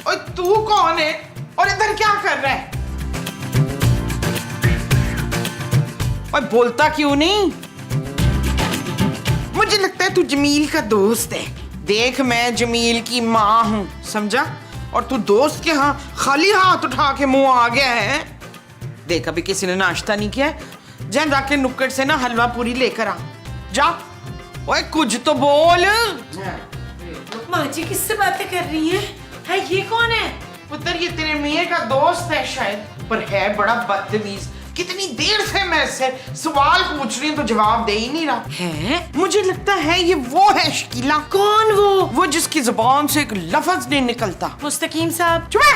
और तू कौन है और इधर क्या कर रहा है? और बोलता क्यों नहीं? मुझे लगता है तू जमील का दोस्त है। देख, मैं जमील की माँ हूं, समझा? और तू दोस्त के हाँ खाली हाथ उठा के मुंह आ गया है। देख, अभी किसी ने नाश्ता नहीं किया है, जा जाके नुक्कड़ से ना हलवा पूरी लेकर आ जा। ओए कुछ तो बोल। माँ जी किससे बातें कर रही हैं? है ये कौन है? पुत्र, ये तेरे मियाँ का दोस्त है शायद, पर है बड़ा बदतमीज। कितनी देर से मैं इससे सवाल पूछ रही हूँ तो जवाब दे ही नहीं रहा है। मुझे लगता है ये वो है शकीला। कौन वो जिसकी जुबान से एक लफ्ज नहीं निकलता। मुस्तकीम साहब। चुप है।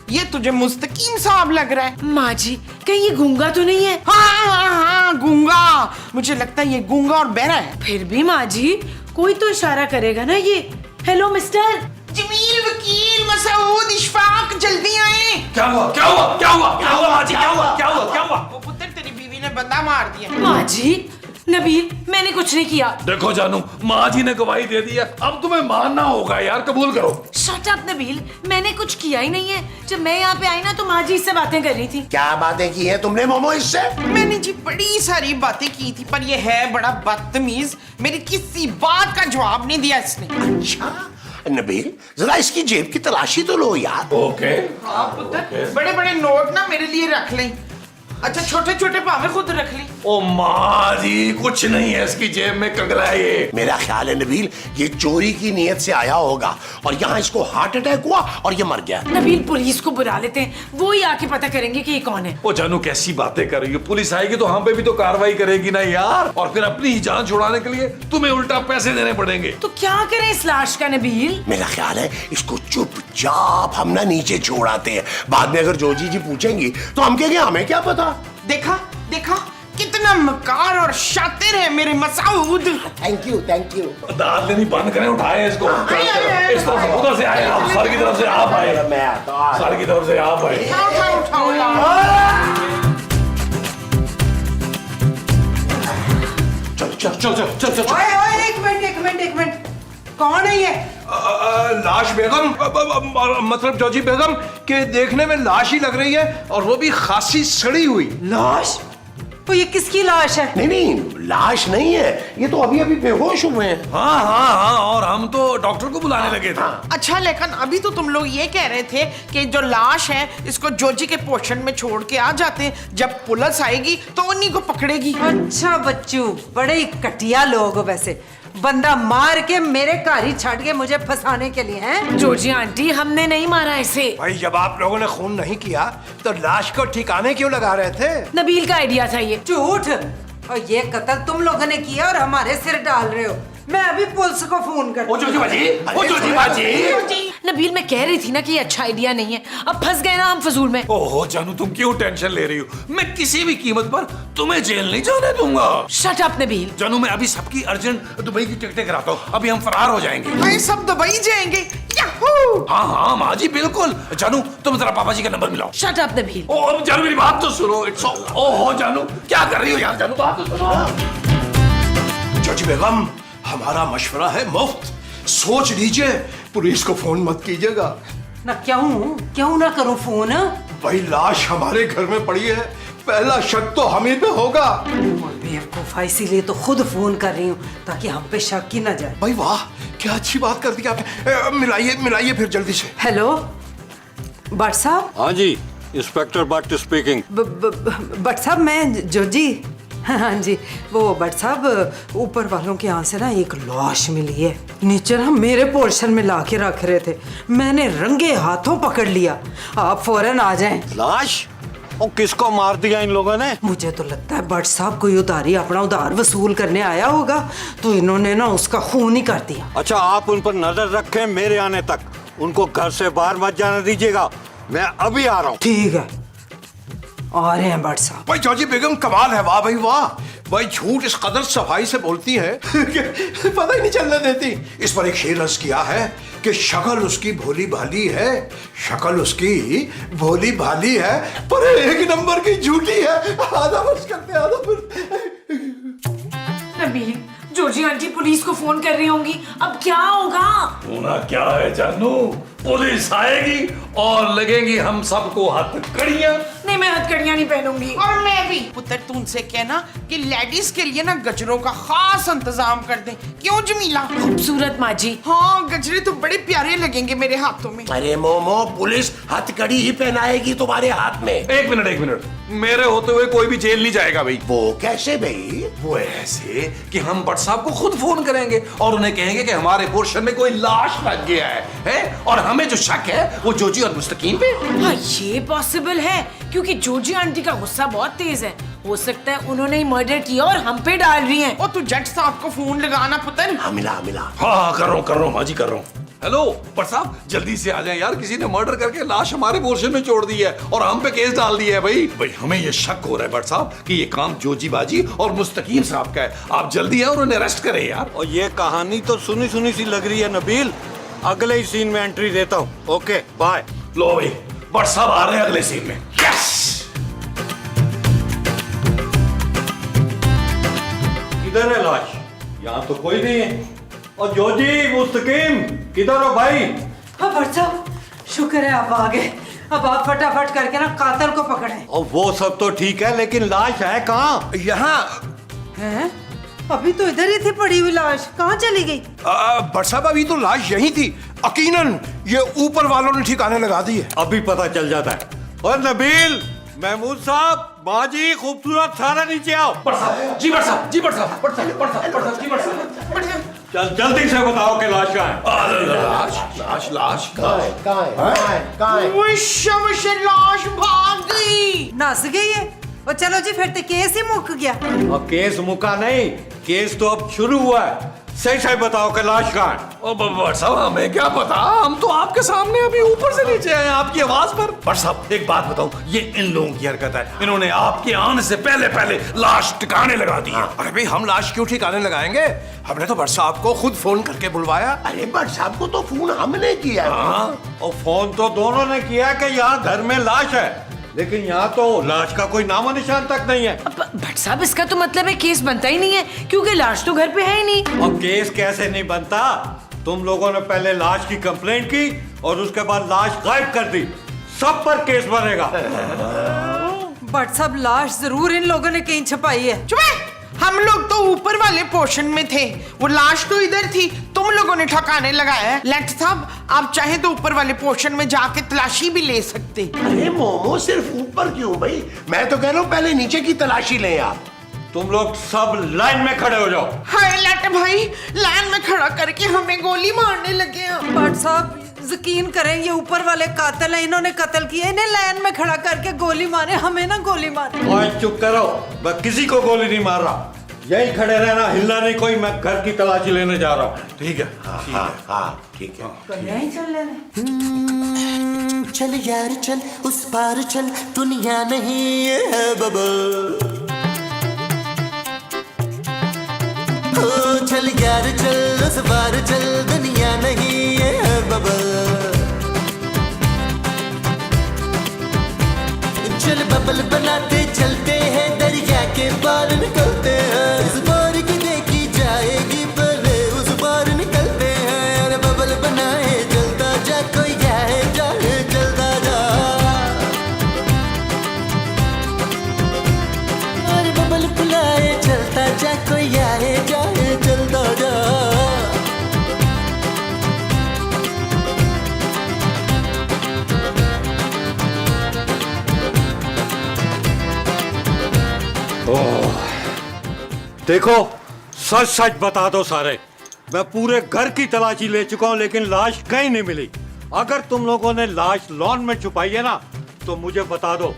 ये तुझे मुस्तकीम साहब लग रहा है। माँ जी कहीं ये गूंगा तो नहीं है? हाँ, गूंगा। मुझे लगता है ये गूंगा और बहरा है। फिर भी माँ जी कोई तो इशारा करेगा ना। ये हेलो मिस्टर जमील, वकील, मसूद, इशफाक, जल्दी आए। क्या हुआ क्या हुआ क्या हुआ क्या हुआ माँ जी? क्या हुआ क्या हुआ क्या हुआ? वो पुत्र, तेरी बीवी ने बंदा मार दिया। माँ जी, नबील मैंने कुछ नहीं किया। देखो जानू, माँ जी ने गवाही दे दी है, अब तुम्हें मानना होगा यार, कबूल करो। शट अप नबील, मैंने कुछ किया ही नहीं है। जब मैं यहाँ पे आई ना तो माँ जी इससे बातें कर रही थी। क्या बातें की है तुमने मोमो इससे? मैंने जी बड़ी सारी बातें की थी, पर ये है बड़ा बदतमीज। मेरी किसी बात का जवाब नहीं दिया इसने। अच्छा नबील, जरा इसकी जेब की तलाशी तो लो यार। ओके। हाँ पुत्र, बड़े बड़े नोट ना मेरे लिए रख लें। अच्छा, छोटे छोटे पावे खुद रख ली। ओ माँ जी, कुछ नहीं है इसकी जेब में, कंगला है ये। मेरा ख्याल है नबील, ये चोरी की नीयत से आया होगा और यहाँ इसको हार्ट अटैक हुआ और ये मर गया। नबील पुलिस को बुला लेते हैं, वो ही आके पता करेंगे कि ये कौन है। ओ जानू, कैसी बातें कर रही हो? पुलिस आएगी तो हम पे भी तो कार्रवाई करेगी ना यार, और फिर अपनी ही जान छुड़ाने के लिए तुम्हें उल्टा पैसे देने पड़ेंगे। तो क्या करें इस लाश का नबील? मेरा ख्याल है इसको चुपचाप हम ना नीचे छोड़ आते हैं। बाद में अगर जोजी जी पूछेंगी तो हम कहेंगे हमें क्या पता। देखा देखा, कितना मकार और शातिर है मेरे Masood. Thank you thank you. दांत लेनी बंद करें, उठाए इसको। आए, इस तरफ से, उधर से आए आप, सर की तरफ से आप आए। मैं आता सर की तरफ से आप आए। उठाओ उठाओ यार। चल चल चल चल चल चल। ओए ओए, एक मिनट, कौन है ये? लाश बेगम, मतलब जॉजी बेगम के देखने में लाश ही लग रही है, और वो भी खासी सड़ी हुई। लाश? तो ये किसकी लाश है? नहीं नहीं, लाश नहीं है, ये तो अभी अभी बेहोश हुए हैं। हाँ हाँ हाँ, और हम तो डॉक्टर को बुलाने लगे थे। अच्छा, लेकिन अभी तो तुम लोग ये कह रहे थे कि जो लाश है इसको जोजी के पोर्शन में छोड़ के आ जाते हैं, जब पुलिस आएगी तो उन्हीं को पकड़ेगी। अच्छा बच्चू, बड़े ही घटिया लोग हो वैसे। बंदा मार के मेरे घर ही छाड़ के मुझे फंसाने के लिए हैं। जोजी आंटी, हमने नहीं मारा इसे। भाई, जब आप लोगों ने खून नहीं किया तो लाश को ठिकाने क्यों लगा रहे थे? नबील का आइडिया था ये। झूठ। और ये कत्ल तुम लोगों ने किया और हमारे सिर डाल रहे हो। मैं अभी पुलिस को फोन कर। ओ जोजी बाजी, ओ जोजी बाजी। नबील, मैं कह रही थी ना कि ये अच्छा आइडिया नहीं है। अब फंस गए ना हम फजूल में। ओहो जानू, तुम क्यों टेंशन ले रही हो? मैं किसी भी कीमत पर तुम्हें जेल नहीं जाने दूंगा। Shut up Nabeel. जानू, मैं अभी सबकी अर्जेंट दुबई की टिकटें कराता हूँ, अभी हम फरार हो जाएंगे। भाई, सब दुबई जाएंगे। याहू! हाँ हाँ माँ जी, बिल्कुल। जानू, तुम जरा पापा जी का नंबर मिलाओ। Shut up Nabeel. ओ अब जानू, मेरी बात तो सुनो। ओहो जानू, क्या कर रही हो यार? जानू, बात तो सुनो। जॉजी बेगम, हमारा मशवरा है मुफ्त, सोच लीजिए, पुलिस को फोन मत कीजिएगा। ना क्यों ना करूं फोन? भाई, लाश हमारे घर में पड़ी है, पहला शक तो हम ही पे होगा। बेवकूफा, इसीलिए तो खुद फोन कर रही हूँ ताकि हम पे शक ही ना जाए। भाई वाह, क्या अच्छी बात कर दी आपने। मिलाइए फिर जल्दी से। हेलो भट्ट साहब। हाँ जी, इंस्पेक्टर भट्ट स्पीकिंग। भट्ट साहब, मैं जोजी। हाँ जी, वो भट्ट साहब, ऊपर वालों के यहाँ से ना एक लाश मिली है। नीचे ना मेरे पोर्शन में ला के रख रहे थे, मैंने रंगे हाथों पकड़ लिया। आप फौरन आ जाएं। लाश? और किसको मार दिया इन लोगों ने? मुझे तो लगता है भट्ट साहब कोई उधारी, अपना उधार वसूल करने आया होगा, तो इन्होंने ना उसका खून ही कर दिया। अच्छा, आप उन पर नजर रखें मेरे आने तक। उनको घर से बाहर मत जाने दीजिएगा, मैं अभी आ रहा हूँ। ठीक है, आ रहे हैं भट्ट साहब। भाई जॉजी बेगम कमाल है, वाह भाई वाह। भाई झूठ इस कदर सफाई से बोलती है कि पता ही नहीं चलने देती। इस पर एक शेर अर्ज किया है कि शक्ल उसकी भोली भाली है, शक्ल उसकी भोली भाली है, पर एक नंबर की झूठी है। आधा वर्ष करते आधा। नबील, जॉर्जी आंटी पुलिस को फोन कर रही होंगी, अब क्या होगा? होना क्या है जानू, पुलिस आएगी और लगेंगी हम सबको हथकड़ियां। नहीं, मैं हथकड़ियां नहीं पहनूंगी। और मैं भी। पुत्र तू उनसे कहना कि लेडीज के लिए ना गजरों का खास इंतजाम कर दे। क्यों जमीला? खूबसूरत माँ जी। हाँ, गजरे तो बड़े प्यारे लगेंगे मेरे हाथों में। अरे मोमो, पुलिस हथकड़ी ही पहनाएगी तुम्हारे हाथ में। एक मिनट, मेरे होते हुए कोई भी जेल नहीं जाएगा भाई। वो कैसे भाई? वो ऐसे कि हम भट्ट साहब को खुद फोन करेंगे और उन्हें कहेंगे कि हमारे पोर्शन में कोई लाश लग गया है? और हमें जो शक है वो जोजी और मुस्तकीम पे। हाँ, ये पॉसिबल है क्योंकि जॉर्जी आंटी का गुस्सा बहुत तेज है। हो सकता है उन्होंने ही मर्डर किया और हम पे डाल रही हैं। ओ तू जट साहब को फोन लगाना पुत्र। हाँ मिला। हाँ कर रहा हूँ माँ जी, कर रहा हूँ। हेलो भट्ट साहब, जल्दी से आ जाएं यार, किसी ने मर्डर करके लाश हमारे पोर्शन में छोड़ दी है और हम पे केस डाल दिया है भाई हमें ये शक हो रहा है भट्ट साहब कि ये काम जोजी बाजी और मुस्तकीम साहब का है। आप जल्दी आए और उन्हें अरेस्ट करें यार। और ये कहानी तो सुनी सुनी सी लग रही है नबील। अगले ही सीन में एंट्री देता हूँ। Okay bye. लो भाई, भट्ट साहब आ रहे हैं अगले सीन में। यस। किधर है लाश? यहाँ तो कोई नहीं है। और जोजी मुस्तकीम किधर हो भाई? हाँ भट्ट साहब, शुक्र है आप आ गए। अब आप फटाफट करके ना कातिल को पकड़ें। और वो सब तो ठीक है, लेकिन लाश है कहाँ? यहाँ हैं? अभी तो इधर ही थी पड़ी हुई लाश, कहाँ चली गई? भट्ट साहब, अभी तो लाश यहीं थी। यकीनन ये ऊपर वालों ने ठिकाने लगा दी है। अभी पता चल जाता है। और नबील, महमूद साहब, बाजी, खूबसूरत, सारा नीचे आओ। भट्ट साहब जी, भट्ट साहब जी, भट्ट साहब, भट्ट साहब, भट्ट साहब, भट्ट साहब जी, भट्ट साहब। चल जल्दी से बताओ कि लाश कहाँ है? लाश वो शमश लाश भाग गई। नस गई है। और चलो जी, फिर तो केस ही मुक गया। और केस मुका नहीं, केस तो अब शुरू हुआ है। सही सही बताओ कि लाश कहाँ है? ओ भट्ट साहब, हमें क्या पता, हम तो आपके सामने अभी ऊपर से नीचे आए आपकी आवाज पर। भट्ट साहब एक बात बताऊं, ये इन लोगों की हरकत है। इन्होंने आपके आने से पहले लाश ठिकाने लगा दी है। अरे भाई, हम लाश क्यों ठिकाने लगाएंगे? हमने तो भट्ट साहब को खुद फोन करके बुलवाया। अरे भट्ट साहब को तो फोन हमने किया। और फोन तो दोनों ने किया कि यहाँ घर में लाश है, लेकिन यहाँ तो लाश का कोई नामो निशान तक नहीं है। भट्ट साहब, इसका तो मतलब है केस बनता ही नहीं है क्योंकि लाश तो घर पे है ही नहीं। और केस कैसे नहीं बनता? तुम लोगों ने पहले लाश की कंप्लेंट की और उसके बाद लाश गायब कर दी। सब पर केस बनेगा। भट्ट साहब, लाश जरूर इन लोगों ने कहीं छुपाई है। चुप है। हम लोग तो ऊपर वाले पोर्शन में थे, वो लाश तो इधर थी, तुम लोगों ने ठिकाने लगाया है। लेट साहब, आप चाहे तो ऊपर वाले पोर्शन में जाके तलाशी भी ले सकते। अरे मोमो, सिर्फ ऊपर क्यों भाई? मैं तो कह रहा हूँ पहले नीचे की तलाशी लें आप। तुम लोग सब लाइन में खड़े हो जाओ। हाय लट भाई, लाइन में खड़ा करके हमें गोली मारने लगे हैं। भट्ट साहब, यकीन करें, ये ऊपर वाले कातिल हैं, इन्होंने कत्ल किया। इन्हें लाइन में खड़ा करके गोली मारे, हमें ना गोली मारे। और चुप करो, मैं किसी को गोली नहीं मार रहा। यही खड़े रहना, हिलना नहीं कोई। मैं घर की तलाशी लेने जा रहा हूँ। ठीक है। हाँ ठीक है। यहीं चल लेने। चल यार चल, उस पार चल, दुनिया नहीं ये है बबल। ओ चल यार चल, उस पार चल, दुनिया नहीं ये है बबल। चल बबल बनाते चलते हैं, दरिया के पार निकलते हैं। इस बार की देखी जाएगी, पहले उस पार निकलते हैं। अरे बबल बनाए चलता जा, कोई आए जाए चलता जा। अरे बबल बुलाए चलता जा, कोई आए जाए चलता जा। देखो, सच सच बता दो सारे। मैं पूरे घर की तलाशी ले चुका हूँ, लेकिन लाश कहीं नहीं मिली। अगर तुम लोगों ने लाश लॉन में छुपाई है ना, तो मुझे बता दो,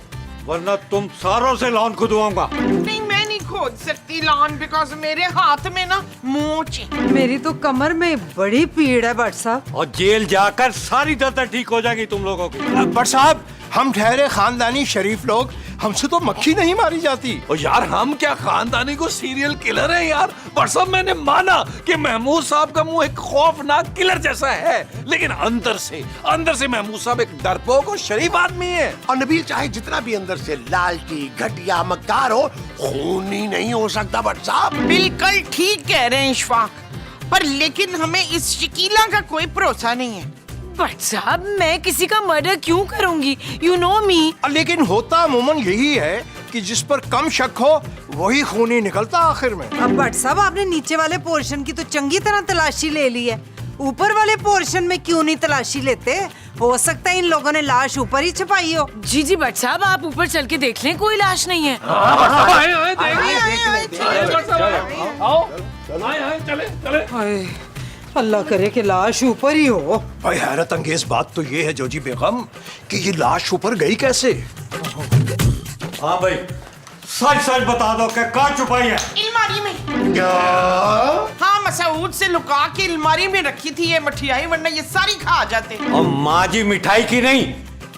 वरना तुम सारों से लॉन खुदवाऊंगा। नहीं, मैं नहीं खोद सकती लॉन, बिकॉज मेरे हाथ में ना मोच है। मेरी तो कमर में बड़ी पीड़ है भट्ट साहब। और जेल जाकर सारी दर्द ठीक हो जाएगी तुम लोगों की। भट्ट साहब, हम ठहरे खानदानी शरीफ लोग, हमसे तो मक्खी नहीं मारी जाती। और यार हम क्या खानदानी को सीरियल किलर हैं यार। पर सब मैंने माना कि महमूद साहब का मुंह एक खौफनाक किलर जैसा है, लेकिन अंदर से महमूद साहब एक डरपोक और शरीफ आदमी है। और नबील चाहे जितना भी अंदर से लालची घटिया मक्कार हो, खूनी नहीं हो सकता भट्ट साहब। बिल्कुल ठीक कह रहे हैं इशफाक, पर लेकिन हमें इस शकीला का कोई भरोसा नहीं है। बट साहब मैं किसी का मर्डर क्यों करूंगी? यू नो मी। लेकिन होता अमूमन यही है कि जिस पर कम शक हो वही खूनी निकलता आखिर में। अब भट्ट साहब आपने नीचे वाले पोर्शन की तो चंगी तरह तलाशी ले ली है, ऊपर वाले पोर्शन में क्यों नहीं तलाशी लेते? हो सकता है इन लोगों ने लाश ऊपर ही छुपाई हो। जी जी बट साहब आप ऊपर चल के देख लें, कोई लाश नहीं है। हाय, अल्लाह करे कि लाश ऊपर ही हो। भाई हैरत अंगेज बात तो ये है जोजी बेगम कि ये लाश ऊपर गई कैसे? हाँ भाई, सच सच बता दो कि कहाँ छुपाई है? अलमारी में। क्या? हाँ, मसूद से लुका के अलमारी में रखी थी ये मठियाई, वरना ये सारी खा जाते। और माँ जी मिठाई की नहीं,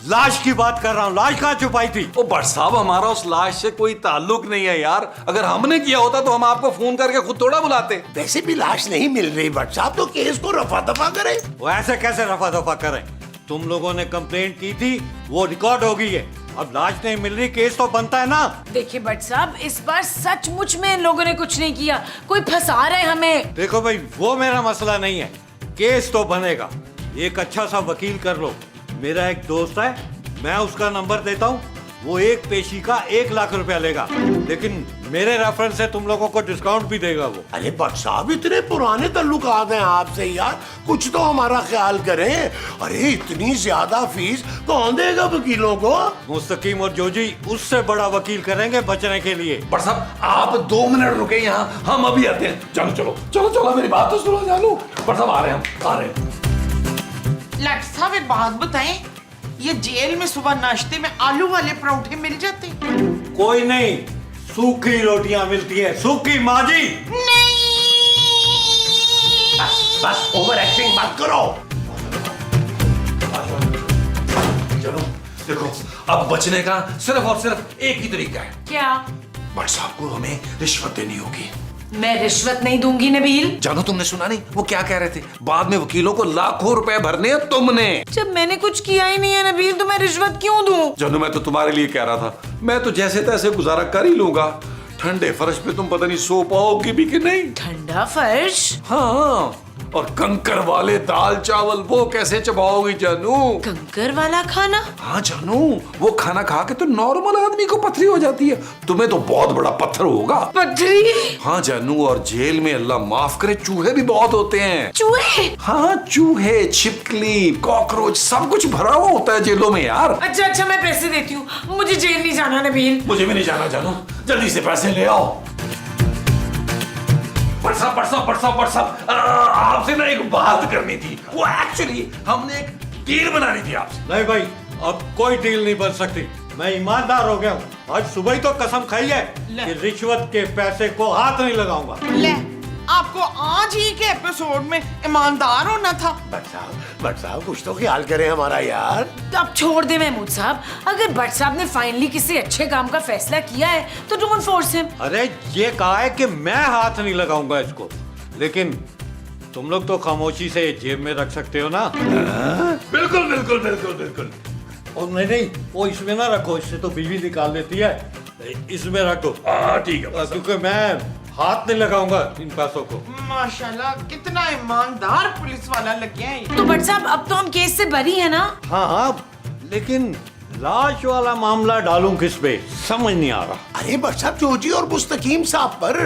लाश की बात कर रहा हूँ। लाश कहाँ छुपाई थी? ओ भट्ट साहब हमारा उस लाश से कोई ताल्लुक नहीं है यार। अगर हमने किया होता तो हम आपको फोन करके खुद थोड़ा बुलाते। वैसे भी लाश नहीं मिल रही भट्ट साहब, तो केस को रफा दफा करें। वो ऐसे कैसे रफा दफा करें? तुम लोगों ने कंप्लेंट की थी, वो रिकॉर्ड हो गई है। अब लाश नहीं मिल रही, केस तो बनता है ना। देखिए बट साहब इस बार सचमुच में इन लोगों ने कुछ नहीं किया, कोई फंसा रहे हमें। देखो भाई, वो मेरा मसला नहीं है, केस तो बनेगा। एक अच्छा सा वकील कर लो। मेरा एक दोस्त है, मैं उसका नंबर देता हूँ, वो एक पेशी का 1 लाख रुपया लेगा, लेकिन मेरे रेफरेंस से तुम लोगों को डिस्काउंट भी देगा वो। अरे भट्ट साहब इतने पुराने ताल्लुकात हैं आपसे यार, कुछ तो हमारा ख्याल करें। अरे इतनी ज्यादा फीस कौन देगा वकीलों को? मुस्तकीम और जोजी उससे बड़ा वकील करेंगे बचने के लिए। भट्ट साहब आप 2 मिनट रुके यहाँ, हम अभी आते हैं। चलो चलो चलो चलो, मेरी बात तो सुनो जानू। भट्ट साहब आ रहे हैं, हम आ रहे हैं। लट साहब एक बात बताएं, ये जेल में सुबह नाश्ते में आलू वाले परांठे मिल जाते? कोई नहीं, सूखी रोटियां मिलती है, सूखी माँ जी। बस ओवर एक्टिंग मत करो। चलो देखो, अब बचने का सिर्फ और सिर्फ एक ही तरीका है। क्या? भट्ट साहब को हमें रिश्वत देनी होगी। मैं रिश्वत नहीं दूंगी नबील। जानो तुमने सुना नहीं वो क्या कह रहे थे? बाद में वकीलों को लाखों रुपए भरने हैं तुमने। जब मैंने कुछ किया ही नहीं है नबील, तो मैं रिश्वत क्यों दूं? जानू मैं तो तुम्हारे लिए कह रहा था, मैं तो जैसे तैसे गुजारा कर ही लूंगा। ठंडे फर्श पे तुम पता नहीं सो पाओगी भी कि नहीं। ठंडा फर्श? हाँ, और कंकर वाले दाल चावल वो कैसे चबाओगी जानू? कंकर वाला खाना? हाँ जानू, वो खाना खा के तो नॉर्मल आदमी को पथरी हो जाती है, तुम्हें तो बहुत बड़ा पत्थर होगा। पथरी? हाँ जानू, और जेल में अल्लाह माफ करे चूहे भी बहुत होते हैं। चूहे? हाँ चूहे, छिपकली, कॉकरोच, सब कुछ भरा हुआ होता है जेलों में यार। अच्छा अच्छा मैं पैसे देती हूँ, मुझे जेल नहीं जाना नबील। मुझे भी नहीं जाना जानू, जल्दी से पैसे ले आओ। आपसे ना एक बात करनी थी, वो एक्चुअली हमने एक डील बनानी थी आपसे। नहीं भाई, अब कोई डील नहीं बन सकती। मैं ईमानदार हो गया हूँ, आज सुबह ही तो कसम खाई है कि रिश्वत के पैसे को हाथ नहीं लगाऊंगा। ले, आपको आज ही के एपिसोड में ईमानदार होना था। भट्ट साहब कुछ तो ख्याल करें हमारा यार। अब छोड़ दे महमूद साहब, अगर भट्ट साहब ने फाइनली किसी अच्छे काम का फैसला किया है तो डोंट फोर्स हिम। अरे ये कहा है कि मैं हाथ नहीं लगाऊंगा इसको, लेकिन तुम लोग तो खामोशी से जेब में रख सकते हो ना। बिल्कुल बिल्कुल बिल्कुल बिल्कुल। और नहीं, वो इसमें ना रखो, इससे तो बीवी निकाल लेती है, इसमें रखो। ठीक है, क्योंकि मैं हाथ नहीं लगाऊंगा इन पैसों को। माशाल्लाह कितना ईमानदार पुलिस वाला लग गया है। तो भट्ट साहब अब तो हम केस से बरी है ना? हाँ हाँ, लेकिन लाश वाला मामला डालूं किस पे समझ नहीं आ रहा। अरे भट्ट साहब जोजी और मुस्तकीम साहब पर।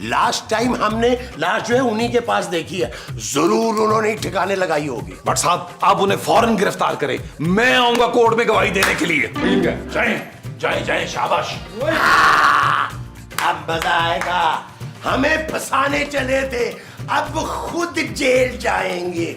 लास्ट टाइम हमने लाश जो है उन्हीं के पास देखी है, जरूर उन्होंने ठिकाने लगाई होगी। भट्ट साहब आप उन्हें फौरन गिरफ्तार करें, मैं आऊंगा कोर्ट में गवाही देने के लिए। ठीक है, जाएं जाएं जाएं, शाबाश। अब मजा आएगा, हमें फंसाने चले थे, अब खुद जेल जाएंगे।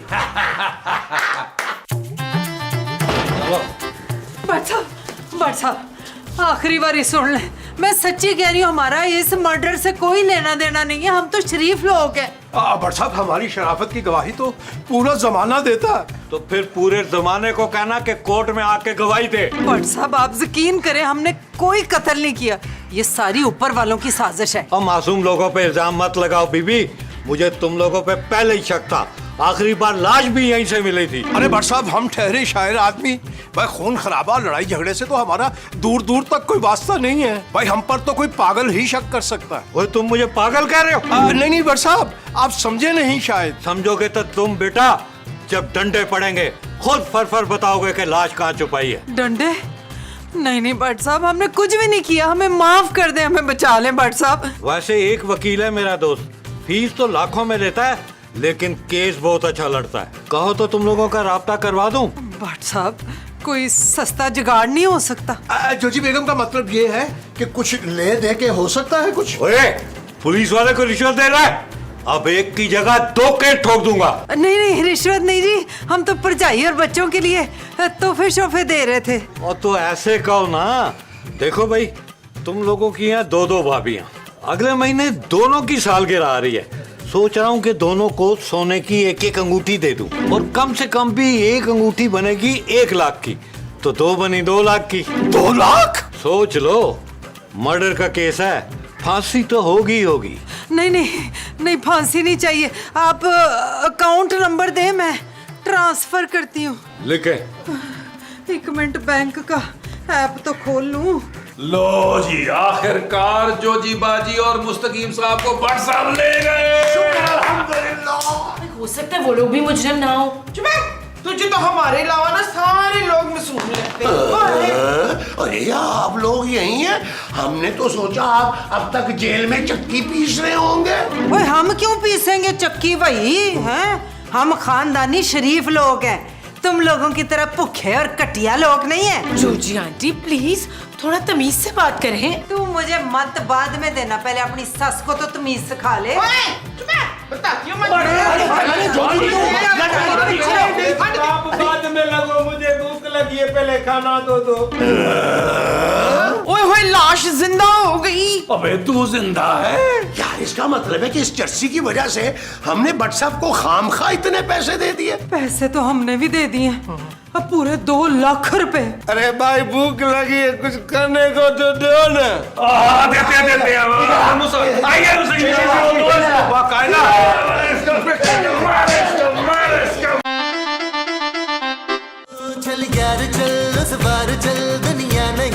भट्ट साहब आखिरी बारी सुन ले, मैं सच्ची कह रही हूँ, हमारा इस मर्डर से कोई लेना देना नहीं है, हम तो शरीफ लोग हैं। भट्ट साहब हमारी शराफत की गवाही तो पूरा जमाना देता है। तो फिर पूरे जमाने को कहना कि कोर्ट में आके गवाही दे। भट्ट साहब आप यकीन करें, हमने कोई कत्ल नहीं किया, ये सारी ऊपर वालों की साजिश है। और मासूम लोगों पे इल्जाम मत लगाओ बीबी, मुझे तुम लोगों पे पहले ही शक था। आखिरी बार लाश भी यहीं से मिली थी। अरे भट्ट साहब, हम ठहरे शायर आदमी, भाई खून खराबा लड़ाई झगड़े से तो हमारा दूर दूर तक कोई वास्ता नहीं है भाई। हम पर तो कोई पागल ही शक कर सकता है। वो तुम मुझे पागल कह रहे हो? नहीं नहीं भट्ट साहब, आप समझे नहीं शायद। समझोगे तो तुम बेटा जब डंडे पड़ेंगे खुद फर बताओगे कि लाश कहाँ छुपाई है। डंडे? नहीं नहीं भट्ट साहब, हमने कुछ भी नहीं किया, हमें माफ कर दें, हमें बचा लें भट्ट साहब। वैसे एक वकील है मेरा दोस्त, फीस तो लाखों में लेता है लेकिन केस बहुत अच्छा लड़ता है। कहो तो तुम लोगों का राब्ता करवा दूं। भट्ट साहब कोई सस्ता जुगाड़ नहीं हो सकता? जोजी बेगम का मतलब ये है कि कुछ ले दे के हो सकता है कुछ। ओए, पुलिस वाले को रिश्वत दे रहा है? अब एक की जगह 2 केस ठोक दूंगा। नहीं नहीं रिश्वत नहीं जी, हम तो परजाई और बच्चों के लिए तोहफे शोफे दे रहे थे। और तो ऐसे कहो ना, देखो भाई तुम लोगों की यहाँ 2 भाभियां, अगले महीने दोनों की सालगिरह आ रही है। सोच रहा हूँ कि दोनों को सोने की 1-1 अंगूठी दे दूं, और कम से कम भी एक अंगूठी बनेगी 1 लाख की, तो 2 बनी 2 लाख की। 2 लाख? सोच लो, मर्डर का केस है, फांसी तो होगी होगी। नहीं नहीं नहीं, फांसी नहीं चाहिए, आप अकाउंट नंबर दें, मैं ट्रांसफर करती हूँ। लिखे। 1 मिनट बैंक का ऐप तो खोल लूं। लो जी, आखिरकार जोजी बाजी और मुस्तकीम साहब को भट्ट साहब ले गए। हो सकता है वो लोग भी मुजरिम ना हो। चुप है, तुझे तो हमारे अलावा ना सारे लोग मासूम लगते हैं। अरे आप लोग यही हैं? हमने तो सोचा आप अब तक जेल में चक्की पीस रहे होंगे। ओए हम क्यों पीसेंगे चक्की भाई, हैं? हम खानदानी शरीफ लोग हैं, तुम लोगों की तरह भूखे और कटिया लोग नहीं है। जोजी आंटी प्लीज थोड़ा तमीज से बात करें। तू मुझे मत बाद में देना, पहले अपनी सस को तो तमीज सिखा ले। चुप है, बताती हूँ मैं। बाद में लगो, मुझे भूख लगी है, पहले खाना दो। ओए होए, लाश जिंदा हो गई। अबे तू जिंदा है? यार इसका मतलब है कि इस चर्सी की वजह से हमने भट्ट साहब को खामखा इतने पैसे दे दिए। पैसे तो हमने भी दे दिए, अब पूरे 2 लाख रुपए। अरे भाई भूख लगी है, कुछ करने को तो दो ना। देते चल यार चल, उस बार चल, दुनिया नहीं